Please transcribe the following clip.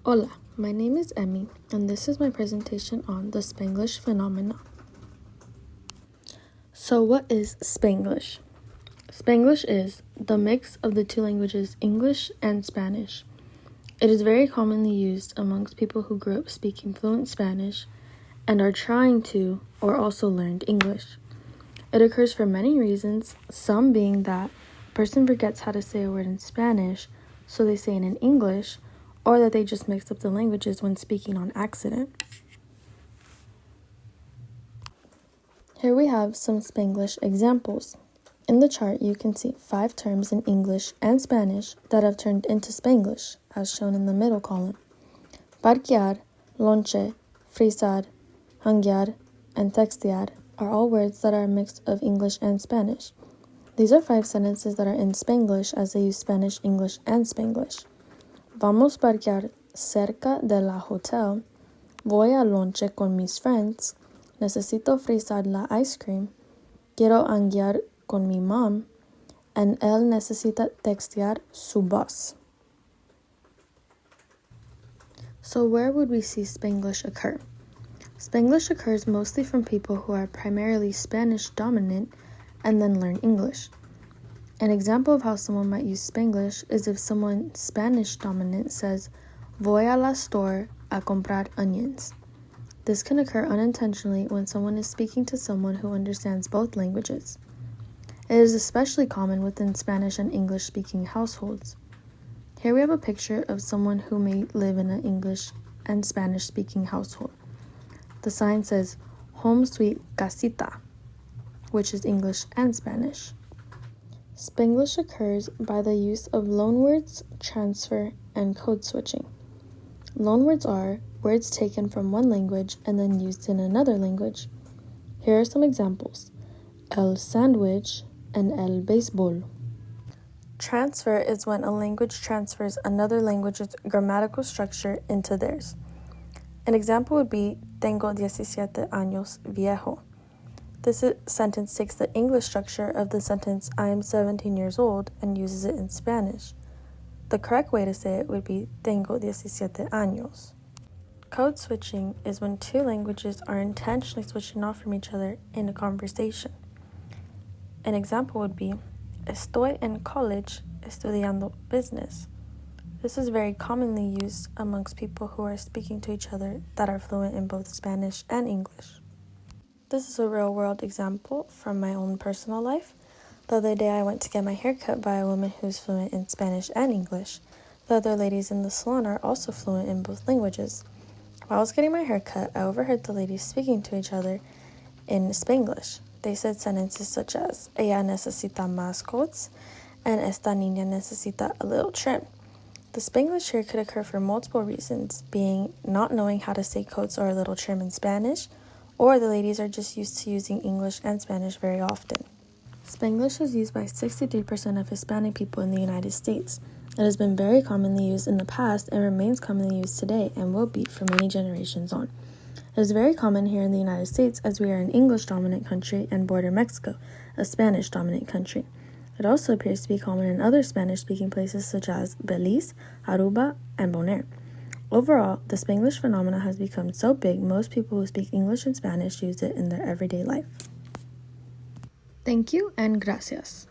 Hola, my name is Emmy, and this is my presentation on the Spanglish phenomena. So what is Spanglish? Spanglish is the mix of the two languages English and Spanish. It is very commonly used amongst people who grew up speaking fluent Spanish and are trying to or also learned English. It occurs for many reasons, some being that a person forgets how to say a word in Spanish, so they say it in English, or that they just mix up the languages when speaking on accident. Here we have some Spanglish examples. In the chart, you can see 5 terms in English and Spanish that have turned into Spanglish, as shown in the middle column. Parquear, lonche, frisar, hanguear, and textear are all words that are a mix of English and Spanish. These are 5 sentences that are in Spanglish as they use Spanish, English, and Spanglish. Vamos parquear cerca de la hotel. Voy a lonche con mis friends. Necesito frizar la ice cream. Quiero hanguear con mi mom. And él necesita textear su boss. So where would we see Spanglish occur? Spanglish occurs mostly from people who are primarily Spanish dominant and then learn English. An example of how someone might use Spanglish is if someone Spanish dominant says, Voy a la store a comprar onions. This can occur unintentionally when someone is speaking to someone who understands both languages. It is especially common within Spanish and English speaking households. Here we have a picture of someone who may live in an English and Spanish speaking household. The sign says, Home Sweet Casita, which is English and Spanish. Spanglish occurs by the use of loanwords, transfer, and code switching. Loanwords are words taken from one language and then used in another language. Here are some examples: el sandwich and el béisbol. Transfer is when a language transfers another language's grammatical structure into theirs. An example would be tengo 17 años viejo. This sentence takes the English structure of the sentence I am 17 years old and uses it in Spanish. The correct way to say it would be tengo 17 años. Code switching is when two languages are intentionally switching off from each other in a conversation. An example would be estoy en college estudiando business. This is very commonly used amongst people who are speaking to each other that are fluent in both Spanish and English. This is a real-world example from my own personal life. The other day I went to get my hair cut by a woman who's fluent in Spanish and English. The other ladies in the salon are also fluent in both languages. While I was getting my hair cut, I overheard the ladies speaking to each other in Spanglish. They said sentences such as, ella necesita más coats, and esta niña necesita a little trim. The Spanglish here could occur for multiple reasons, being not knowing how to say coats or a little trim in Spanish, or the ladies are just used to using English and Spanish very often. Spanglish is used by 63% of Hispanic people in the United States. It has been very commonly used in the past and remains commonly used today and will be for many generations on. It is very common here in the United States as we are an English-dominant country and border Mexico, a Spanish-dominant country. It also appears to be common in other Spanish-speaking places such as Belize, Aruba, and Bonaire. Overall, the Spanglish phenomena has become so big, most people who speak English and Spanish use it in their everyday life. Thank you and gracias.